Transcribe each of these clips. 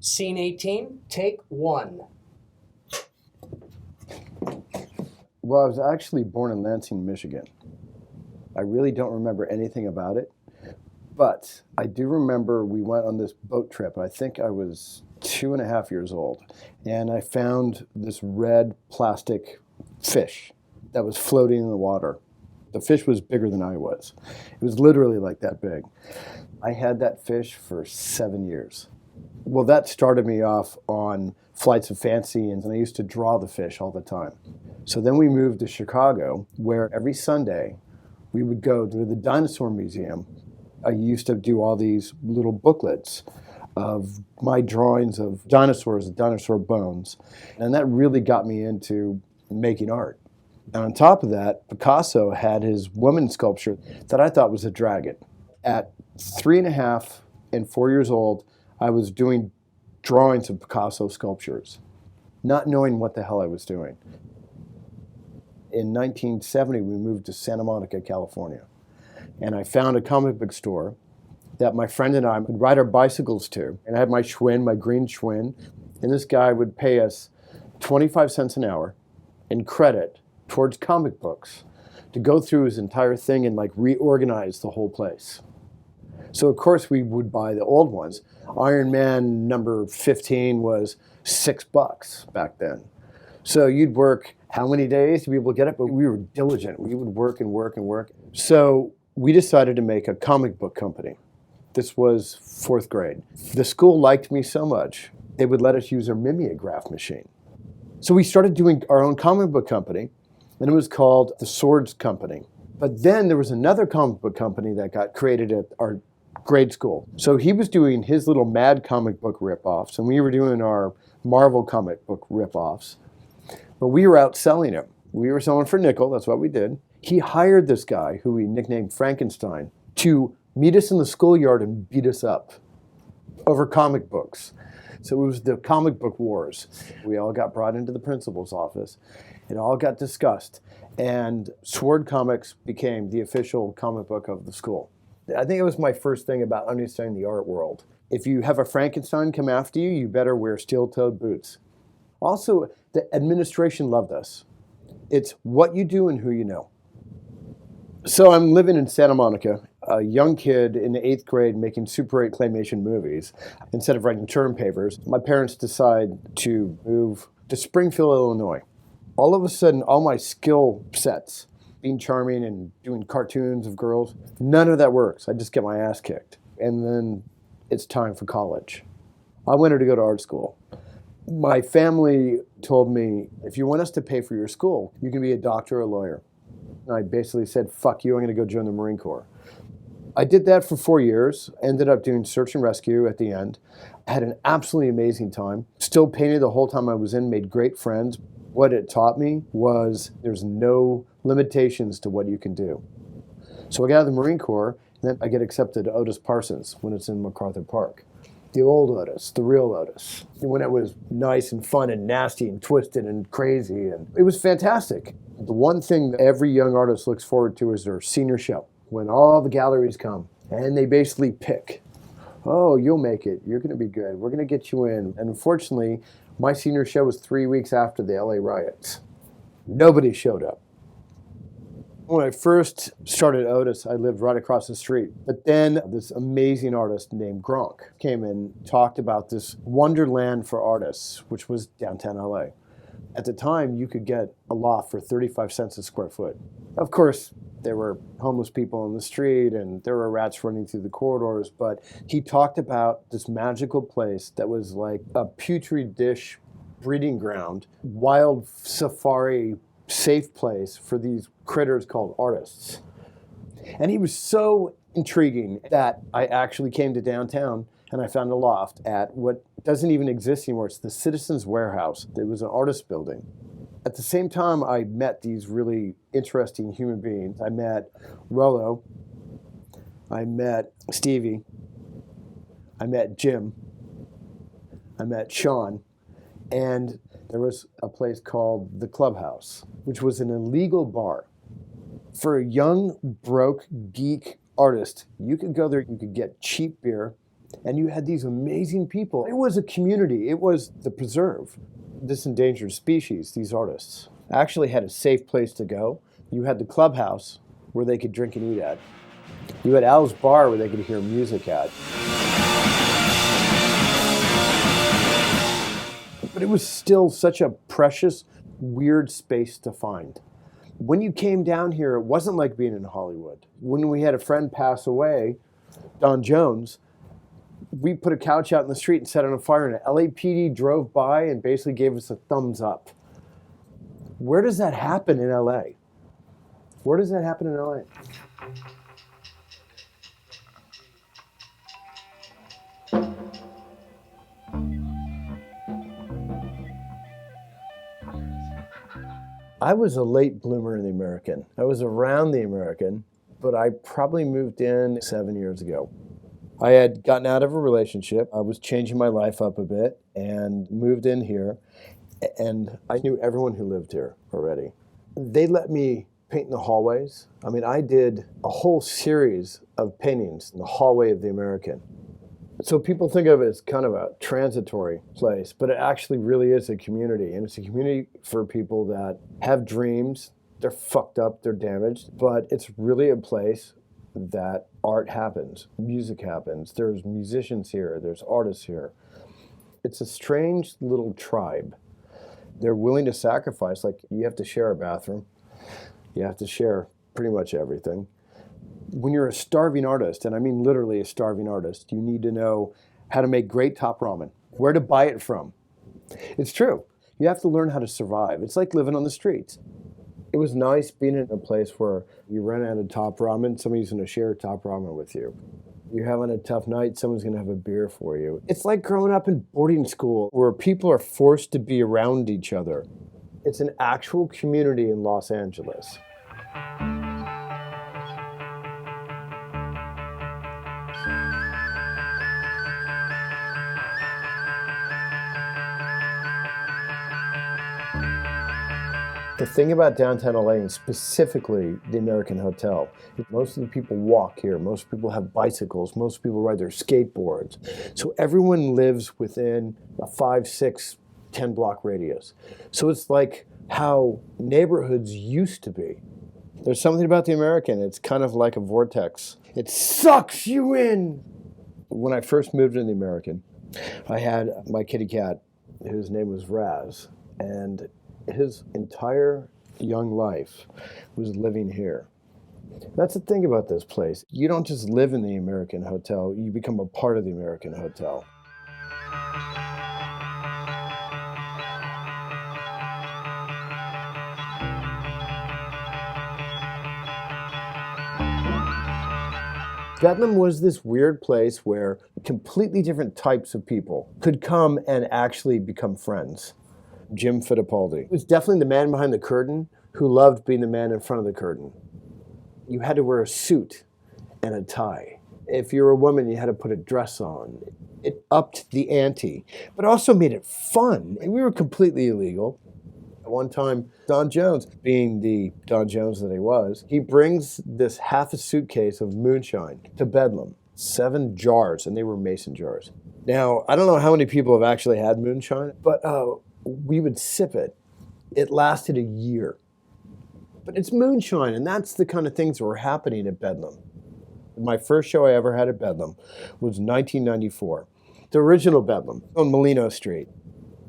Scene 18, take one. Well, I was actually born in Lansing, Michigan. I really don't remember anything about it, but I do remember we went on this boat trip. I think I was 2.5 years old, and I found this red plastic fish that was floating in the water. The fish was bigger than I was. It was literally like that big. I had that fish for 7 years. Well, that started me off on flights of fancy, and I used to draw the fish all the time. So then we moved to Chicago, where every Sunday we would go to the dinosaur museum. I used to do all these little booklets of my drawings of dinosaurs, dinosaur bones, and that really got me into making art. And on top of that, Picasso had his woman sculpture that I thought was a dragon. At 3.5 and 4 years old, I was doing drawings of Picasso sculptures, not knowing what the hell I was doing. In 1970, we moved to Santa Monica, California, and I found a comic book store that my friend and I would ride our bicycles to. And I had my Schwinn, my green Schwinn, and this guy would pay us 25 cents an hour in credit towards comic books to go through his entire thing and like reorganize the whole place. So of course we would buy the old ones. Iron Man number 15 was $6 back then. So you'd work how many days to be able to get it? But we were diligent. We would work and work and work. So we decided to make a comic book company. This was 4th grade. The school liked me so much, they would let us use their mimeograph machine. So we started doing our own comic book company, and it was called the Swords Company. But then there was another comic book company that got created at our grade school. So he was doing his little Mad comic book ripoffs, and we were doing our Marvel comic book ripoffs. But we were out selling them. We were selling for nickel, that's what we did. He hired this guy, who we nicknamed Frankenstein, to meet us in the schoolyard and beat us up over comic books. So it was the comic book wars. We all got brought into the principal's office. It all got discussed. And Sword Comics became the official comic book of the school. I think it was my first thing about understanding the art world. If you have a Frankenstein come after you, you better wear steel-toed boots. Also, the administration loved us. It's what you do and who you know. So I'm living in Santa Monica, a young kid in the 8th grade making Super 8 claymation movies. Instead of writing term papers, my parents decide to move to Springfield, Illinois. All of a sudden, all my skill sets, being charming and doing cartoons of girls, none of that works. I just get my ass kicked. And then it's time for college. I wanted to go to art school. My family told me, if you want us to pay for your school, you can be a doctor or a lawyer. And I basically said, fuck you, I'm going to go join the Marine Corps. I did that for 4 years, ended up doing search and rescue at the end. I had an absolutely amazing time. Still painted the whole time I was in, made great friends. What it taught me was there's no limitations to what you can do. So I got out of the Marine Corps, and then I get accepted to Otis Parsons when it's in MacArthur Park. The old Otis, the real Otis. When it was nice and fun and nasty and twisted and crazy. And it was fantastic. The one thing that every young artist looks forward to is their senior show, when all the galleries come and they basically pick, oh, you'll make it, you're gonna be good, we're gonna get you in. And unfortunately, my senior show was 3 weeks after the LA riots. Nobody showed up. When I first started Otis, I lived right across the street. But then this amazing artist named Gronk came and talked about this wonderland for artists, which was downtown LA. At the time, you could get a loft for 35 cents a square foot. Of course, there were homeless people on the street and there were rats running through the corridors, but he talked about this magical place that was like a petri dish breeding ground, wild safari safe place for these critters called artists. And he was so intriguing that I actually came to downtown and I found a loft at what doesn't even exist anymore. It's the Citizens Warehouse. It was an artist building. At the same time, I met these really interesting human beings. I met Rollo. I met Stevie. I met Jim. I met Sean. And there was a place called the Clubhouse, which was an illegal bar. For a young, broke, geek artist, you could go there, you could get cheap beer, And you had these amazing people. It was a community. It was the preserve. This endangered species, these artists, actually had a safe place to go. You had the clubhouse where they could drink and eat at. You had Al's bar where they could hear music at. But it was still such a precious, weird space to find. When you came down here, it wasn't like being in Hollywood. When we had a friend pass away, Don Jones, we put a couch out in the street and set it on fire, and LAPD drove by and basically gave us a thumbs up. Where does that happen in LA? Where does that happen in LA? I was a late bloomer in the American. I was around the American, but I probably moved in 7 years ago. I had gotten out of a relationship. I was changing my life up a bit and moved in here. And I knew everyone who lived here already. They let me paint in the hallways. I mean, I did a whole series of paintings in the hallway of the American. So people think of it as kind of a transitory place, but it actually really is a community. And it's a community for people that have dreams. They're fucked up, they're damaged, but it's really a place that art happens, music happens. There's musicians here, there's artists here. It's a strange little tribe. They're willing to sacrifice, like you have to share a bathroom. You have to share pretty much everything. When you're a starving artist, and I mean literally a starving artist, you need to know how to make great top ramen, where to buy it from. It's true. You have to learn how to survive. It's like living on the streets. It was nice being in a place where you run out of top ramen, somebody's going to share top ramen with you. You're having a tough night, someone's going to have a beer for you. It's like growing up in boarding school where people are forced to be around each other. It's an actual community in Los Angeles. The thing about downtown LA, and specifically the American Hotel, most of the people walk here, most people have bicycles, most people ride their skateboards. So everyone lives within a 5, 6, 10 block radius. So it's like how neighborhoods used to be. There's something about the American, it's kind of like a vortex. It sucks you in. When I first moved into the American, I had my kitty cat, whose name was Raz, and his entire young life was living here. That's the thing about this place. You don't just live in the American Hotel, you become a part of the American Hotel. Bedlam was this weird place where completely different types of people could come and actually become friends. Jim Fittipaldi was definitely the man behind the curtain who loved being the man in front of the curtain. You had to wear a suit and a tie. If you were a woman, you had to put a dress on. It upped the ante, but also made it fun. And we were completely illegal. At one time, Don Jones, being the Don Jones that he was, he brings this half a suitcase of moonshine to Bedlam. 7 jars, and they were mason jars. Now, I don't know how many people have actually had moonshine, but we would sip it. It lasted a year. But it's moonshine, and that's the kind of things that were happening at Bedlam. My first show I ever had at Bedlam was 1994. The original Bedlam on Molino Street.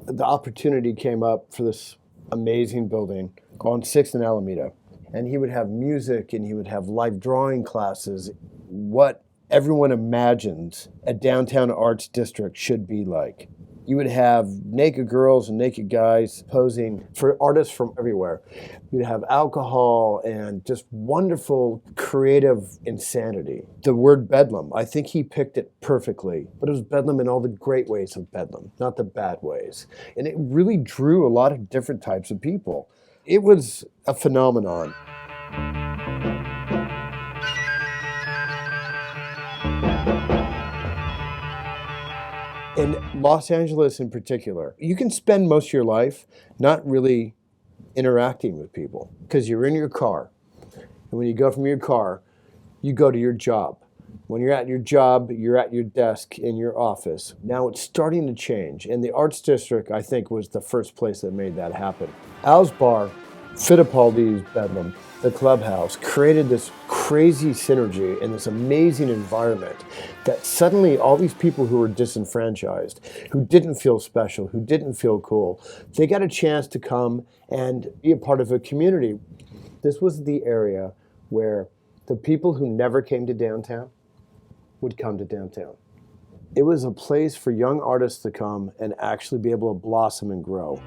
The opportunity came up for this amazing building on 6th and Alameda. And he would have music, and he would have live drawing classes. What everyone imagines a downtown arts district should be like. You would have naked girls and naked guys posing for artists from everywhere. You'd have alcohol and just wonderful creative insanity. The word Bedlam, I think he picked it perfectly, but it was Bedlam in all the great ways of Bedlam, not the bad ways. And it really drew a lot of different types of people. It was a phenomenon. In Los Angeles in particular, you can spend most of your life not really interacting with people because you're in your car. And when you go from your car, you go to your job. When you're at your job, you're at your desk in your office. Now it's starting to change. And the Arts District, I think, was the first place that made that happen. Al's Bar, Fittipaldi's Bedlam, the Clubhouse, created this crazy synergy and this amazing environment that suddenly all these people who were disenfranchised, who didn't feel special, who didn't feel cool, they got a chance to come and be a part of a community. This was the area where the people who never came to downtown would come to downtown. It was a place for young artists to come and actually be able to blossom and grow.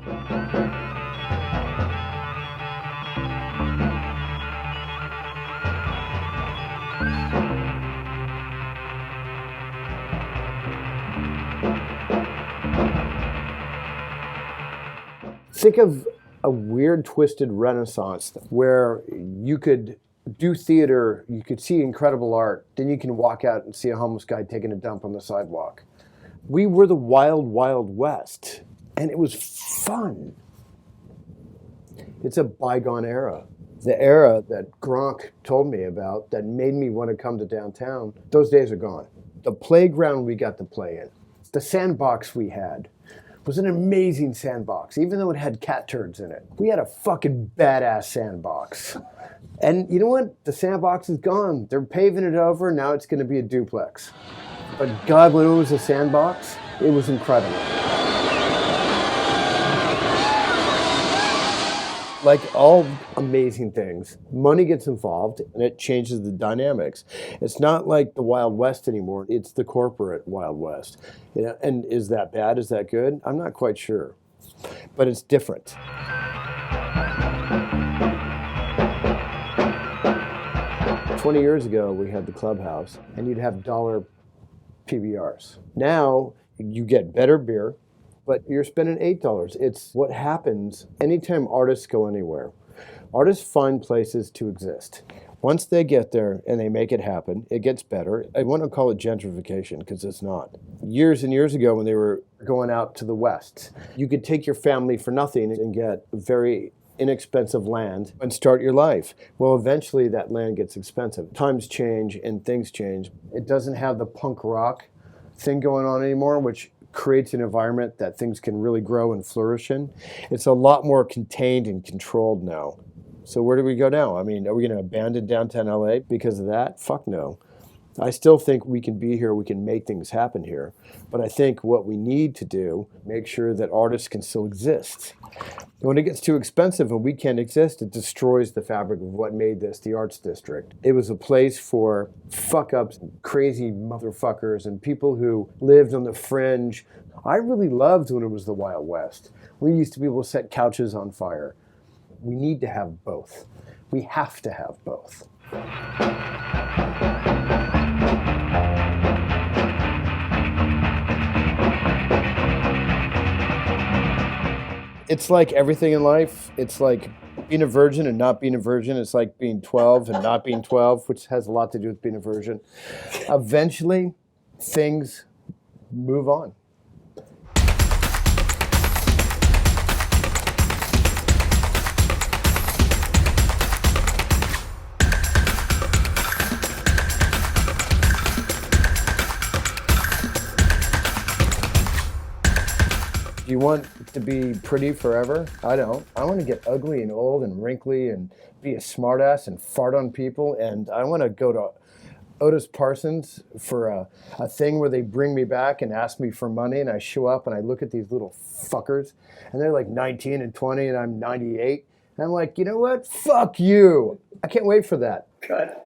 Think of a weird, twisted renaissance where you could do theater, you could see incredible art, then you can walk out and see a homeless guy taking a dump on the sidewalk. We were the wild, wild west, and it was fun. It's a bygone era. The era that Gronk told me about that made me want to come to downtown, those days are gone. The playground we got to play in, the sandbox we had, was an amazing sandbox, even though it had cat turds in it. We had a fucking badass sandbox. And you know what? The sandbox is gone. They're paving it over, now it's gonna be a duplex. But God, when it was a sandbox, it was incredible. Like all amazing things, money gets involved and it changes the dynamics. It's not like the Wild West anymore, it's the corporate Wild West. You know, and is that bad, is that good? I'm not quite sure, but it's different. 20 years ago, we had the Clubhouse and you'd have dollar PBRs. Now you get better beer, but you're spending $8. It's what happens anytime artists go anywhere. Artists find places to exist. Once they get there and they make it happen, it gets better. I want to call it gentrification because it's not. Years and years ago when they were going out to the West, you could take your family for nothing and get very inexpensive land and start your life. Well, eventually that land gets expensive. Times change and things change. It doesn't have the punk rock thing going on anymore, which creates an environment that things can really grow and flourish in. It's a lot more contained and controlled now. So where do we go now? I mean, are we going to abandon downtown LA because of that? Fuck no. I still think we can be here, we can make things happen here. But I think what we need to do, make sure that artists can still exist. When it gets too expensive and we can't exist, it destroys the fabric of what made this the Arts District. It was a place for fuck-ups, crazy motherfuckers, and people who lived on the fringe. I really loved when it was the Wild West. We used to be able to set couches on fire. We need to have both. We have to have both. It's like everything in life. It's like being a virgin and not being a virgin. It's like being 12 and not being 12, which has a lot to do with being a virgin. Eventually, things move on. Do you want to be pretty forever? I don't. I want to get ugly and old and wrinkly and be a smartass and fart on people. And I want to go to Otis Parsons for a thing where they bring me back and ask me for money. And I show up and I look at these little fuckers. And they're like 19 and 20 and I'm 98. And I'm like, you know what? Fuck you. I can't wait for that. Cut.